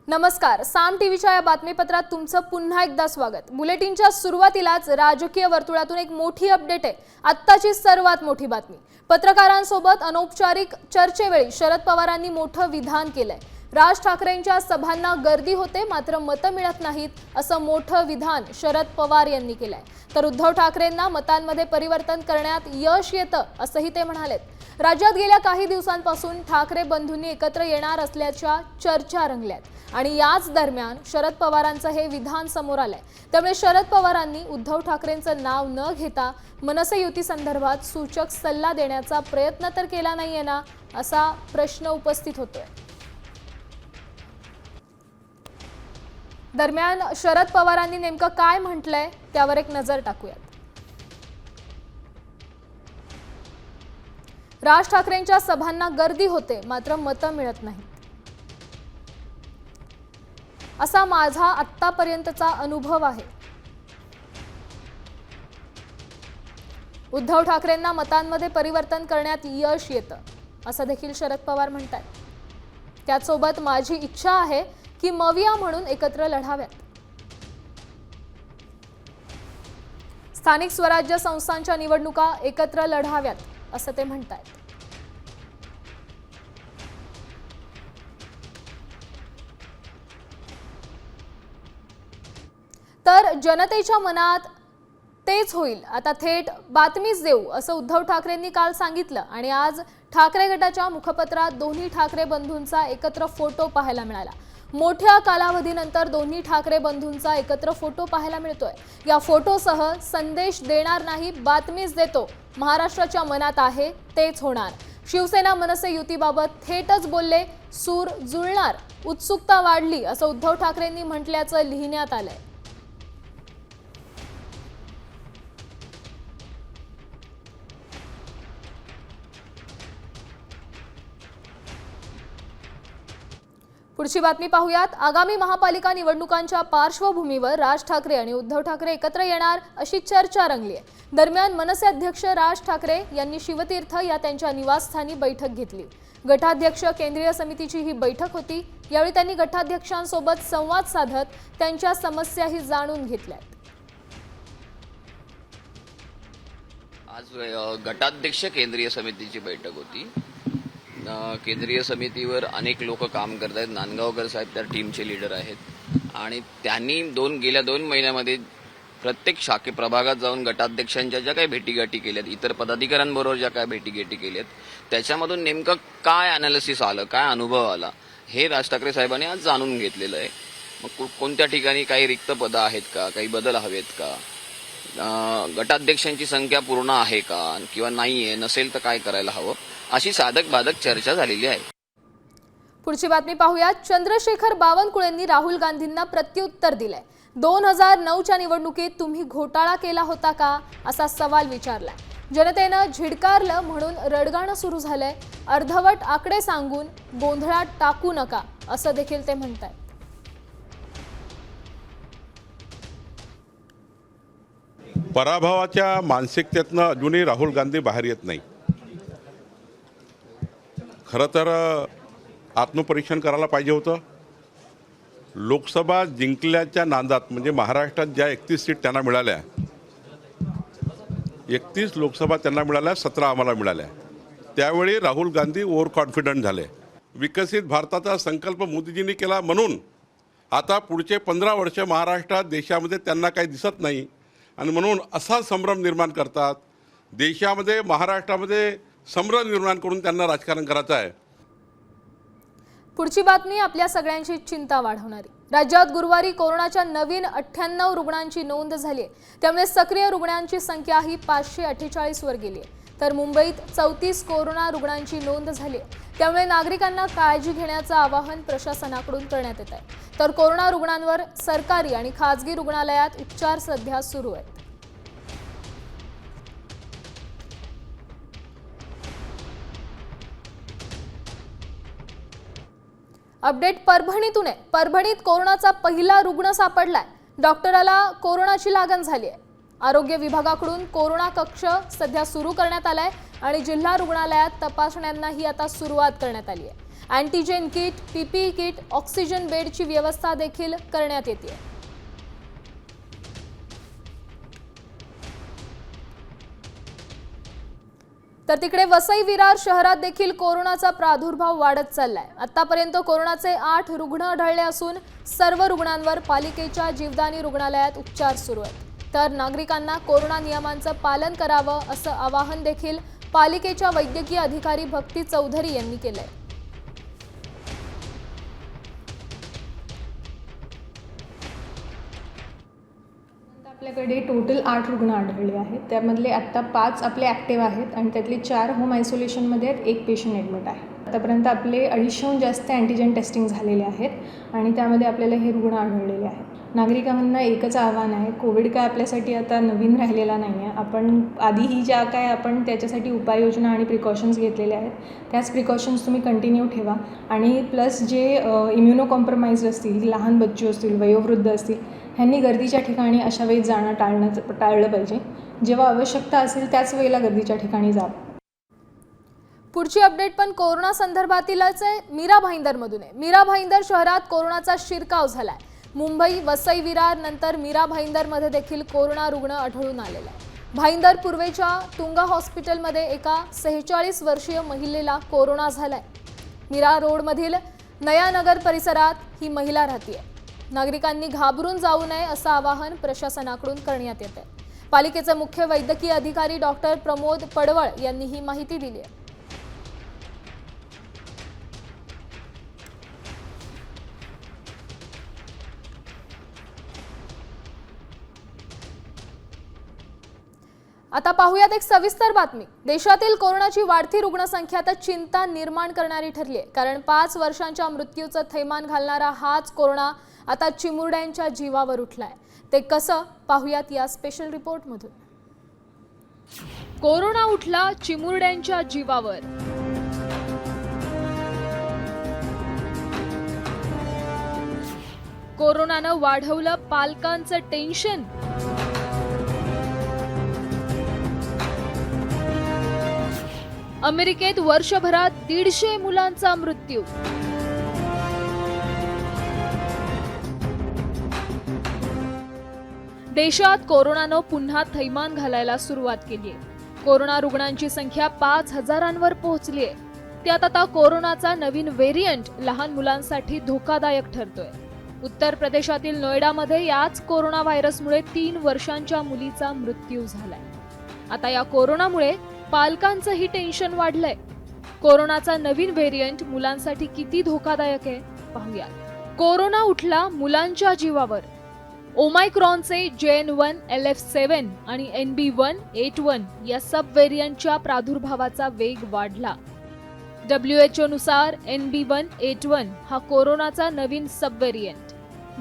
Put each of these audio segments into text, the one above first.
नमस्कार, साम टीव्हीच्या या बातमीपत्रात तुमचं पुन्हा एकदा स्वागत। बुलेटिनच्या सुरुवातीलाच राजकीय वर्तुळातून एक मोठी अपडेट आहे। आत्ताची सर्वात मोठी बातमी। पत्रकारांसोबत अनौपचारिक चर्चेवेळी शरद पवारांनी मोठं विधान केलंय। राज ठाकरेंच्या सभांना गर्दी होते मात्र मतं मिळत नाहीत असं मोठं विधान शरद पवार यांनी केलंय। तर उद्धव ठाकरेंना मतांमध्ये परिवर्तन करण्यात यश येतं असंही ते म्हणालेत। राज्यात गेल्या काही दिवसांपासून ठाकरे बंधूंनी एकत्र येणार असल्याच्या चर्चा रंगल्यात आणि याच दरम्यान शरद पवारांचं हे विधान समोर आलंय। त्यामुळे शरद पवारांनी उद्धव ठाकरेंचं नाव न घेता मनसे युती संदर्भात सूचक सल्ला देण्याचा प्रयत्न तर केला नाहीये ना असा प्रश्न उपस्थित होतोय। दरम्यान शरद पवारांनी नेमकं काय म्हटलंय त्यावर एक नजर टाकूयात। राज ठाकरेंच्या सभांना गर्दी होते मात्र मतं मिळत नाही असा माझा आत्तापर्यंतचा अनुभव आहे। उद्धव ठाकरेंना मतांमध्ये परिवर्तन करण्यात यश येतं असं देखील शरद पवार म्हणतात। त्यासोबत माझी इच्छा आहे की मविया म्हणून एकत्र लढाव्यात। स्थानिक स्वराज्य संस्थांच्या निवडणुका एकत्र लढाव्यात असं ते म्हणतात। तर जनतेच्या मनात तेच होईल, आता थेट बातमीच देऊ असं उद्धव ठाकरेंनी काल सांगितलं आणि आज ठाकरे गटाच्या मुखपत्रात दोन्ही ठाकरे बंधूंचा एकत्र फोटो पाहायला मिळाला। मोठ्या कालावधीनंतर दोन्ही ठाकरे बंधूंचा एकत्र फोटो पाहायला मिळतोय। या फोटोसह संदेश देणार नाही, बातमीच देतो, महाराष्ट्राच्या मनात आहे तेच होणार। शिवसेना मनसे युतीबाबत थेटच बोलले, सूर जुळणार, उत्सुकता वाढली असं उद्धव ठाकरेंनी म्हटल्याचं लिहिण्यात आलंय। पुढची बातमी पाहूयात। आगामी महापालिका निवडणुकांच्या पार्श्वभूमीवर राज ठाकरे आणि उद्धव ठाकरे एकत्र येणार अशी चर्चा रंगली आहे। दरम्यान मनसे अध्यक्ष राज ठाकरे यांनी शिवतीर्थ या त्यांच्या निवासस्थानी बैठक घेतली। गटाध्यक्ष केंद्रीय समितीची ही बैठक होती। यावेळी त्यांनी गटाध्यक्षांसोबत संवाद साधत त्यांच्या समस्याही जाणून घेतल्या। आज गटाध्यक्ष केंद्रीय समितीची बैठक होती। केंद्रीय समितीवर अनेक लोक काम करत आहेत। नांदगावकर साहेब त्या टीमचे लीडर आहेत आणि त्यांनी गेल्या दोन महिन्यामध्ये प्रत्येक शाखे प्रभागात जाऊन गटाध्यक्षांच्या ज्या काही भेटीगाठी केल्यात, इतर पदाधिकाऱ्यांबरोबर ज्या काही भेटीगाठी केल्यात, त्याच्यामधून नेमकं काय अनालिसिस आलं, काय अनुभव आला, हे राज ठाकरे साहेबांनी आज जाणून घेतलेलं आहे। मग कोणत्या ठिकाणी काही रिक्त पदं आहेत का, काही बदल हवेत का, गटाध्यक्षांची संख्या पूर्ण आहे का किंवा नाहीये, नसेल तर काय करायला हवं, अशी साधक बाधक चर्चा झालेली आहे। पुढची बातमी पाहूयात। चंद्रशेखर बावनकुळेंनी राहुल गांधींना प्रत्युत्तर दिलंय। 2009च्या निवडणुकीत तुम्ही घोटाळा केला होता का असा सवाल विचारलाय। जनतेनं झिडकारलं म्हणून रडगाणं सुरू झालंय। अर्धवट आकडे सांगून गोंधळात टाकू नका असं देखील ते म्हणतात। पराभवाच्या मानसिकतेतनं अजूनही राहुल गांधी बाहेर येत नाही। खरं तर आत्मपरीक्षण करायला पाहिजे होतं। लोकसभा जिंकल्याच्या नादात, म्हणजे महाराष्ट्रात ज्या 31 सीट त्यांना मिळाल्या, 31 लोकसभा त्यांना मिळाल्या, 17 आम्हाला मिळाल्या, त्यावेळी राहुल गांधी ओव्हर कॉन्फिडंट झाले। विकसित भारताचा संकल्प मोदीजींनी केला म्हणून आता पुढचे 15 वर्ष महाराष्ट्रात देशामध्ये त्यांना काही दिसत नाही आणि म्हणून असा संभ्रम निर्माण करतात। देशामध्ये, महाराष्ट्रामध्ये संभ्रम निर्माण करून त्यांना राजकारण करायचं आहे। पुढची बातमी आपल्या सगळ्यांची चिंता वाढवणारी। राज्यात गुरुवारी कोरोनाच्या नवीन 98 रुग्णांची नोंद झाली आहे। त्यामुळे सक्रिय रुग्णांची संख्या ही 548 वर गेली आहे। तर मुंबईत 34 कोरोना रुग्णांची नोंद झाली आहे। त्यामुळे नागरिकांना काळजी घेण्याचं आवाहन प्रशासनाकडून करण्यात येत आहे। तर कोरोना रुग्णांवर सरकारी आणि खासगी रुग्णालयात उपचार सध्या सुरू आहेत। अपडेट परभणीतून आहे। परभणीत कोरोनाचा पहिला रुग्ण सापडलाय। डॉक्टराला कोरोनाची लागण झाली आहे। आरोग्य विभागाकडून कोरोना कक्ष सध्या सुरू करण्यात आलाय आणि जिल्हा रुग्णालयात तपासण्यांनाही आता सुरुवात करण्यात आली आहे। Antigen kit, PPE kit, oxygen बेडची व्यवस्था देखील करण्यात येते. तर तिकडे वसई विरार शहरात देखील कोरोनाचा प्रादुर्भाव वाढत चाललाय. आतापर्यंत कोरोनाचे 8 रुग्ण आढळले असून सर्व रुग्णांवर पालिकेच्या जीवदानी रुग्णालयात उपचार सुरू आहेत. तर नागरिकांना कोरोना नियमांचं पालन करावं असं आवाहन देखील पालिकेच्या वैद्यकीय अधिकारी भक्ती चौधरी यांनी केलंय. आपल्याकडे टोटल 8 रुग्ण आढळले आहेत. त्यामधले आत्ता 5 आपले ॲक्टिव्ह आहेत आणि त्यातले 4 होम आयसोलेशनमध्ये आहेत, 1 पेशंट ॲडमिट आहे. आतापर्यंत आपले 250हून जास्त अँटीजेन टेस्टिंग झालेले आहेत आणि त्यामध्ये आपल्याला हे रुग्ण आढळलेले आहेत. नागरिकांना एकच आव्हान आहे, कोविड काय आपल्यासाठी आता नवीन राहिलेला नाही आहे. आपण आधीही ज्या काय आपण त्याच्यासाठी उपाययोजना आणि प्रिकॉशन्स घेतलेल्या आहेत त्याच प्रिकॉशन्स तुम्ही कंटिन्यू ठेवा आणि प्लस जे इम्युनो कॉम्प्रोमाइज असतील, लहान बच्चू असतील, वयोवृद्ध असतील, ह्यांनी गर्दीच्या ठिकाणी अशा वेळी जाणं टाळलं पाहिजे. जेव्हा आवश्यकता असेल त्याच वेळेला गर्दीच्या ठिकाणी जा. पुढची अपडेट पण कोरोना संदर्भातीलच आहे. मीरा भाईंदरमधून आहे. मीरा भाईंदर शहरात कोरोनाचा शिरकाव झालाय. मुंबई, वसई विरार नंतर मीरा भाईंदरमध्ये देखील कोरोना रुग्ण आढळून आलेला आहे. भाईंदर पूर्वेच्या तुंगा हॉस्पिटलमध्ये एका 46 वर्षीय महिलेला कोरोना झालाय. मीरा रोडमधील नयानगर परिसरात ही महिला राहते. नागरिकांनी घाबरून जाऊ नये असं आवाहन प्रशासनाकडून करण्यात येत आहे. पालिकेचे मुख्य वैद्यकीय अधिकारी डॉक्टर प्रमोद पडवळ यांनी ही माहिती दिली आहे. आता पाहूयात एक सविस्तर बातमी. देशातील कोरोनाची वाढती रुग्णसंख्या तर चिंता निर्माण करणारी ठरली आहे. कारण 5 वर्षांच्या मृत्यूचं थैमान घालणारा हाच कोरोना आता चिमुरड्यांच्या जीवावर उठलाय. ते कसं पाहूयात या स्पेशल रिपोर्टमधून. कोरोना उठला चिमुरड्यांच्या जीवावर. कोरोनानं वाढवलं पालकांचं टेन्शन. अमेरिकेत वर्षभरात 150 मुलांचा मृत्यू. देशात कोरोनानं पुन्हा थैमान घालायला सुरुवात केली आहे. कोरोना रुग्णांची संख्या 5,000वर पोहोचली आहे. त्यात आता कोरोनाचा नवीन व्हेरियंट लहान मुलांसाठी धोकादायक ठरतोय. उत्तर प्रदेशातील नोएडामध्ये याच कोरोना व्हायरसमुळे 3 वर्षांच्या मुलीचा मृत्यू झालाय. आता या कोरोनामुळे पालकांचंही टेन्शन वाढलंय. कोरोनाचा नवीन व्हेरियंट मुलांसाठी किती धोकादायक आहे पाहूया. कोरोना उठला मुलांच्या जीवावर. ओमायक्रॉनचे JN1, LF7 आणि NB181 या सब व्हेरियंटच्या प्रादुर्भावाचा वेग वाढला. WHO नुसार NB181 हा कोरोनाचा नवीन सब व्हेरियंट.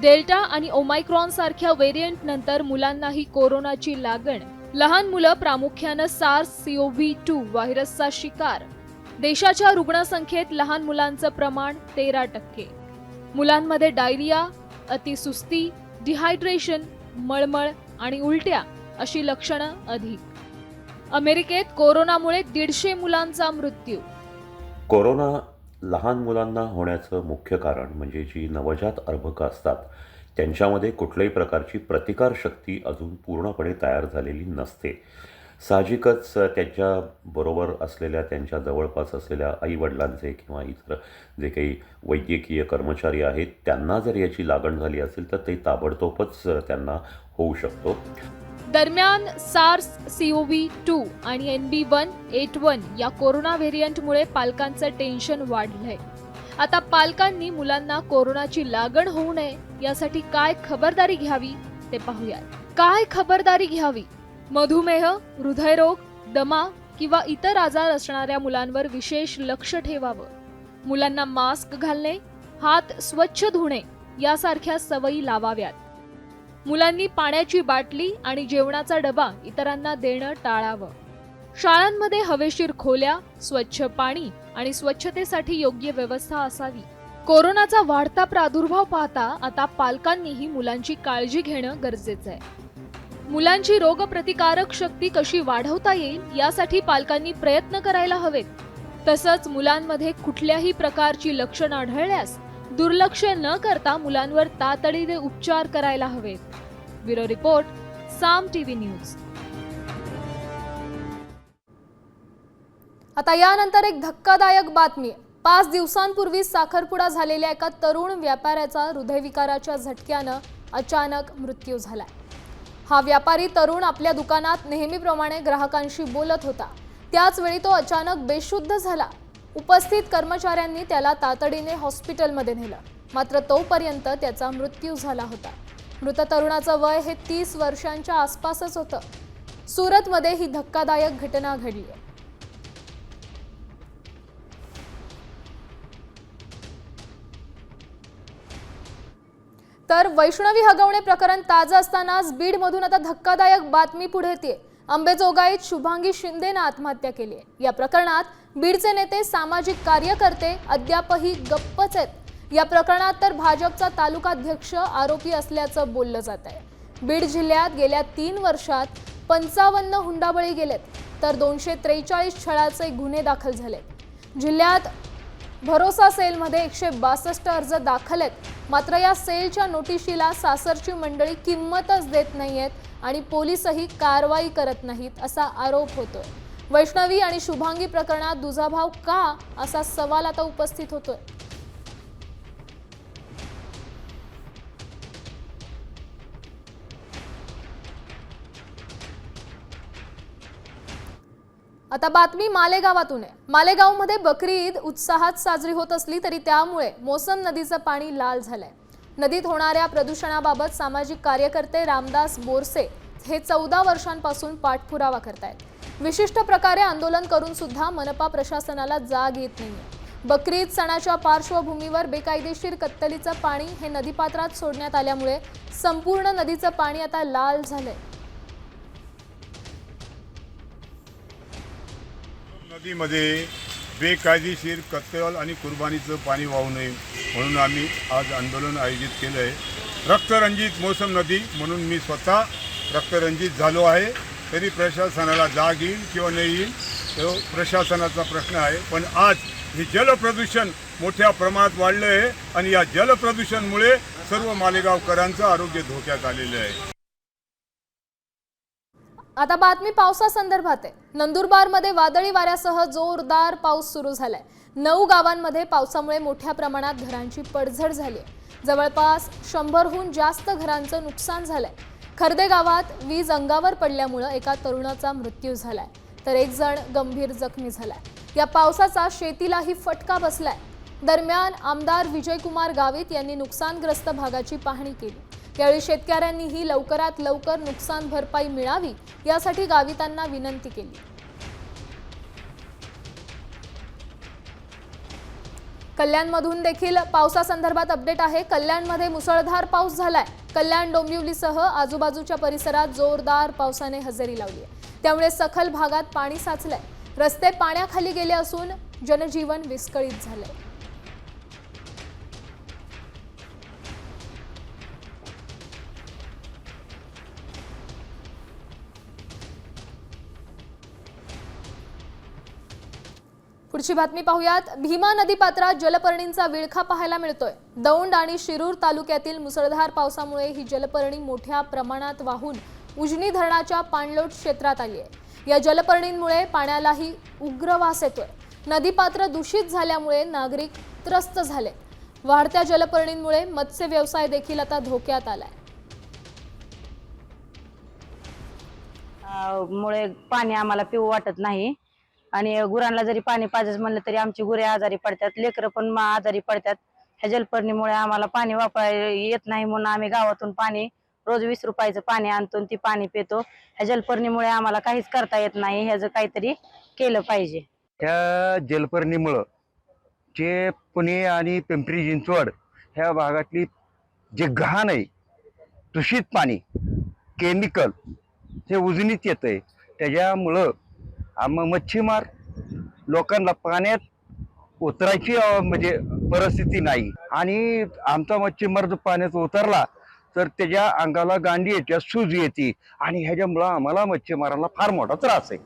डेल्टा आणि ओमायक्रॉन सारख्या व्हेरियंट नंतर मुलांनाही कोरोनाची लागण. लहान मुलं प्रामुख्यानं SARS-CoV-2 व्हायरसचा शिकार. देशाच्या रुग्णसंख्येत लहान मुलांचं प्रमाण 13%. मुलांमध्ये डायरिया, अतिसुस्ती, डिहायड्रेशन, मळमळ आणि उलट्या अशी लक्षणं अधिक. अमेरिकेत कोरोनामुळे 150 मुलांचा मृत्यू. कोरोना लहान मुलांना होण्याचं मुख्य कारण म्हणजे जी नवजात अर्भकं असतात त्यांच्यामध्ये कुठल्याही प्रकारची प्रतिकारशक्ती अजून पूर्णपणे तयार झालेली नसते. साहजिकच त्यांच्याबरोबर असलेल्या, त्यांच्या जवळपास असलेल्या आईवडिलांचे किंवा इतर जे काही वैद्यकीय कर्मचारी आहेत त्यांना जर याची लागण झाली असेल तर ते ताबडतोबच त्यांना होऊ शकतो. दरम्यान SARS-CoV-2 आणि NB181 या कोरोना व्हेरियंटमुळे पालकांचं टेन्शन वाढलंय. आता पालकांनी मुलांना कोरोनाची लागण होऊ नये यासाठी काय खबरदारी घ्यावी ते पाहूयात. काय खबरदारी घ्यावी? मधुमेह, हृदयरोग, दमा किंवा इतर आजार असणाऱ्या मुलांवर विशेष लक्ष ठेवावं. मुलांना मास्क घालणे, हात स्वच्छ धुणे यासारख्या सवयी लावाव्यात. मुलांनी पाण्याची बाटली आणि जेवणाचा डबा इतरांना देणं टाळावं. शाळांमध्ये हवेशीर खोल्या, स्वच्छ पाणी आणि स्वच्छतेसाठी योग्य व्यवस्था असावी. कोरोनाचा वाढता प्रादुर्भाव पाहता आता पालकांनीही मुलांची काळजी घेणं गरजेचं आहे. मुलांची रोगप्रतिकारक शक्ती कशी वाढवता येईल यासाठी पालकांनी प्रयत्न करायला हवेत. तसंच मुलांमध्ये कुठल्याही प्रकारची लक्षणं आढळल्यास दुर्लक्ष न करता मुलांवर तातडीने उपचार करायला हवेत. ब्युरो रिपोर्ट, साम टीव्ही न्यूज. आता यानंतर एक धक्कादायक बातमी. 5 दिवसांपूर्वी साखरपुडा झालेल्या एका तरुण व्यापाऱ्याचा हृदयविकाराच्या झटक्यानं अचानक मृत्यू झाला. हा व्यापारी तरुण आपल्या दुकानात नेहमीप्रमाणे ग्राहकांशी बोलत होता. त्याच वेळी तो अचानक बेशुद्ध झाला. उपस्थित कर्मचाऱ्यांनी त्याला तातडीने हॉस्पिटलमध्ये नेलं, मात्र तोपर्यंत त्याचा मृत्यू झाला होता. मृत तरुणाचं वय हे 30 वर्षांच्या आसपासच होतं. सुरतमध्ये ही धक्कादायक घटना घडली. तर वैष्णवी हगवणे प्रकरण ताजं असतानाच बीडमधून आता धक्कादायक बातमी पुढे येते. अंबेजोगाईत शुभांगी शिंदेनं आत्महत्या केली आहे. या प्रकरणात बीडचे नेते, सामाजिक कार्यकर्ते अद्यापही गप्पच आहेत. या प्रकरणात तर भाजपचा तालुकाध्यक्ष आरोपी असल्याचं बोललं जात आहे. बीड जिल्ह्यात गेल्या 3 वर्षात 55 हुंडाबळी गेलेत, तर 243 छळाचे गुन्हे दाखल झालेत. जिल्ह्यात भरोसा सेलमध्ये 162 अर्ज दाखल आहेत. मात्र या सेलच्या नोटिशीला सासरची मंडळी किंमतच देत नाहीयेत आणि पोलीसही कारवाई करत नाहीत असा आरोप होतोय. वैष्णवी आणि शुभांगी प्रकरणात दुजाभाव का, असा सवाल आता उपस्थित होतोय. आता बातमी मालेगावातून आहे. मालेगावमध्ये बकरी ईद उत्साहात साजरी होत असली तरी त्यामुळे मोसम नदीचं पाणी लाल झालंय. नदीत होणाऱ्या प्रदूषणाबाबत सामाजिक कार्यकर्ते रामदास बोरसे हे 14 वर्षांपासून पाठपुरावा करतायत. विशिष्ट प्रकारे आंदोलन करून सुद्धा मनपा प्रशासनाला जाग येत नाहीये. बकरी ईद सणाच्या पार्श्वभूमीवर बेकायदेशीर कत्तलीचं पाणी हे नदीपात्रात सोडण्यात आल्यामुळे संपूर्ण नदीचं पाणी आता लाल झालंय. नदीमध्ये बेकायदेशीर कत्तल आणि कुर्बानीचं पाणी वाहू नये म्हणून आम्ही आज आंदोलन आयोजित केलं आहे. रक्तरंजित मोसम नदी म्हणून मी स्वतः रक्तरंजित झालो आहे. तरी प्रशासनाला जाग येईल किंवा नाही येईल तो प्रशासनाचा प्रश्न आहे. पण आज हे जलप्रदूषण मोठ्या प्रमाणात वाढलं आहे आणि या जलप्रदूषणामुळे सर्व मालेगावकरांचं आरोग्य धोक्यात आलेलं आहे. आता बातमी पावसासंदर्भात आहे. नंदुरबारमध्ये वादळी वाऱ्यासह जोरदार पाऊस सुरू झालाय. 9 गावांमध्ये पावसामुळे मोठ्या प्रमाणात घरांची पडझड झाली आहे. जवळपास 100हून जास्त घरांचं नुकसान झालंय. खर्दे गावात वीज अंगावर पडल्यामुळे एका तरुणाचा मृत्यू झालाय, तर 1 जण गंभीर जखमी झालाय. या पावसाचा शेतीलाही फटका बसलाय. दरम्यान आमदार विजयकुमार गावित यांनी नुकसानग्रस्त भागाची पाहणी केली. यावेळी शेतकऱ्यांनीही लवकरात लवकर नुकसान भरपाई मिळावी यासाठी गावितांना विनंती केली. कल्याणमधून देखील पावसासंदर्भात अपडेट आहे. कल्याणमध्ये मुसळधार पाऊस झालाय. कल्याण डोंबिवलीसह आजूबाजूच्या परिसरात जोरदार पावसाने हजेरी लावली आहे. त्यामुळे सखल भागात पाणी साचलंय. रस्ते पाण्याखाली गेले असून जनजीवन विस्कळीत झालंय. पुढची बातमी पाहूयात. भीमा नदीपात्रात जलपर्णींचा विळखा पाहायला मिळतोय. दौंड आणि शिरूर तालुक्यातील मुसळधार पावसामुळे ही जलपर्णी मोठ्या प्रमाणात वाहून उजनी धरणाच्या पाणलोट क्षेत्रात आली आहे. या जलपर्णींमुळे पाण्यालाही उग्र वास येतोय. नदीपात्र दूषित झाल्यामुळे नागरिक त्रस्त झाले. वाढत्या जलपर्णींमुळे मत्स्य व्यवसाय देखील आता धोक्यात आलाय. मुळे पाणी आम्हाला पिऊ वाटत नाही आणि गुरांना जरी पाणी पाहिजे म्हणलं तरी आमची गुरे आजारी पडतात, लेकरं पण आजारी पडतात. ह्या जलपर्णीमुळे आम्हाला पाणी वापरायला येत नाही म्हणून आम्ही गावातून पाणी रोज 20 रुपयाचं पाणी आणतो, ती पाणी पितो. ह्या जलपर्णीमुळे आम्हाला काहीच करता येत नाही. ह्याचं काहीतरी केलं पाहिजे. ह्या जलपर्णीमुळं जे पुणे आणि पिंपरी चिंचवड ह्या भागातली जे घाण आहे, दूषित पाणी, केमिकल हे उजनीत येतंय. त्याच्यामुळं मच्छीमार लोकांना पाण्यात उतरायची म्हणजे परिस्थिती नाही आणि आमचा मच्छीमार जर पाण्यात उतरला तर त्याच्या अंगाला गांडी येते, सूज येते आणि ह्याच्यामुळं आम्हाला मच्छीमाराला फार मोठा त्रास आहे.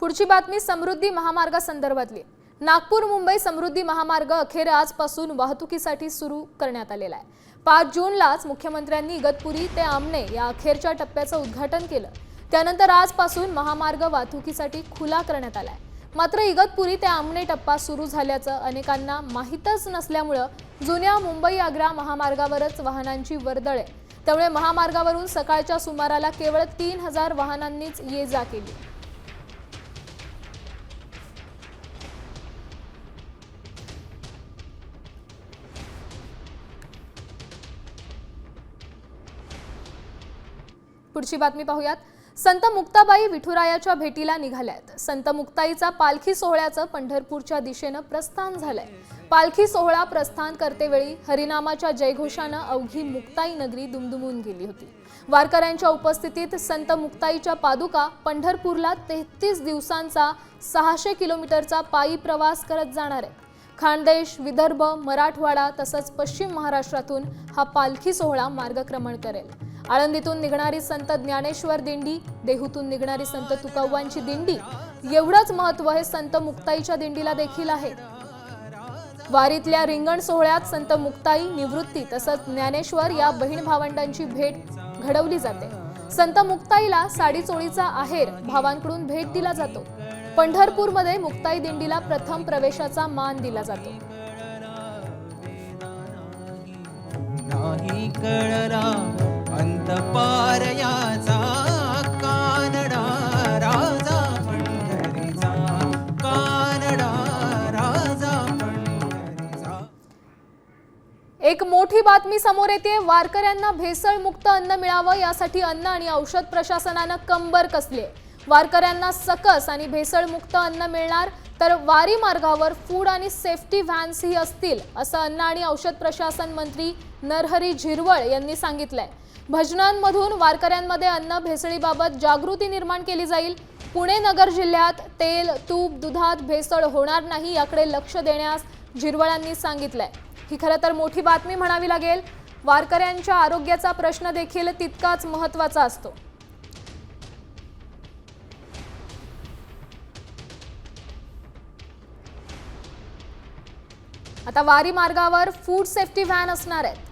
पुढची बातमी समृद्धी महामार्गासंदर्भातली. नागपूर मुंबई समृद्धी महामार्ग अखेर आजपासून वाहतुकीसाठी सुरू करण्यात आलेला आहे. 5 जूनलाच मुख्यमंत्र्यांनी इगतपुरी ते आमने या अखेरच्या टप्प्याचं उद्घाटन केलं. त्यानंतर आजपासून महामार्ग वाहतुकीसाठी खुला करण्यात आलाय. मात्र इगतपुरी ते आमने टप्पा सुरू झाल्याचं अनेकांना माहीतच नसल्यामुळं जुन्या मुंबई आग्रा महामार्गावरच वाहनांची वर्दळ आहे. त्यामुळे महामार्गावरून सकाळच्या सुमाराला केवळ 3000 वाहनांनीच ये जा केली. पुढची बातमी पाहूयात. संत मुक्ताबाई विठुरायाच्या भेटीला निघाल्यात. संत मुक्ताईचा पालखी सोहळ्याचं पंढरपूरच्या दिशेनं प्रस्थान झालंय. पालखी सोहळा प्रस्थान करतेवेळी हरिनामाच्या जयघोषानं अवघी मुक्ताई नगरी दुमदुमून गेली होती. वारकऱ्यांच्या उपस्थितीत संत मुक्ताईच्या पादुका पंढरपूरला 33 दिवसांचा 600 किलोमीटरचा पायी प्रवास करत जाणार आहेत. खानदेश, विदर्भ, मराठवाडा तसंच पश्चिम महाराष्ट्रातून हा पालखी सोहळा मार्गक्रमण करेल. आळंदीतून निघणारी संत ज्ञानेश्वर दिंडी, देहूतून निघणारी संत तुकाव्वांची दिंडी, एवढंच महत्त्व हे संत मुक्ताईच्या दिंडीला देखील आहे. वारीतल्या रिंगण सोहळ्यात संत मुक्ताई, निवृत्ती तसंच ज्ञानेश्वर या बहीण भावंडांची भेट घडवली जाते. संत मुक्ताईला साडी चोळीचा आहेर भावांकडून भेट दिला जातो. पंढरपूरमध्ये मुक्ताई दिंडीला प्रथम प्रवेशाचा मान दिला जातो. नाही कळला अंतपार याचा कानडा राजा पंढरीचा, कानडा राजा पंढरीचा. एक मोठी बातमी समोर येते. वारकऱ्यांना भेसळमुक्त अन्न मिळावं यासाठी अन्न आणि औषध प्रशासनानं कंबर कसली. वारकऱ्यांना सकस आणि भेसळमुक्त अन्न मिळणार, तर वारी मार्गावर फूड आणि सेफ्टी व्हॅन्सही असतील, असं अन्न आणि औषध प्रशासन मंत्री नरहरी झिरवळ यांनी सांगितलंय. भजनांमधून वारकऱ्यांमध्ये अन्न भेसळीबाबत जागृती निर्माण केली जाईल. पुणे नगर जिल्ह्यात तेल, तूप, दुधात भेसळ होणार नाही याकडे लक्ष देण्यास झिरवळांनी सांगितलंय. ही खरं तर मोठी बातमी म्हणावी लागेल. वारकऱ्यांच्या आरोग्याचा प्रश्न देखील तितकाच महत्त्वाचा असतो. आता वारी मार्गावर फूड सेफ्टी व्हॅन असणार आहेत.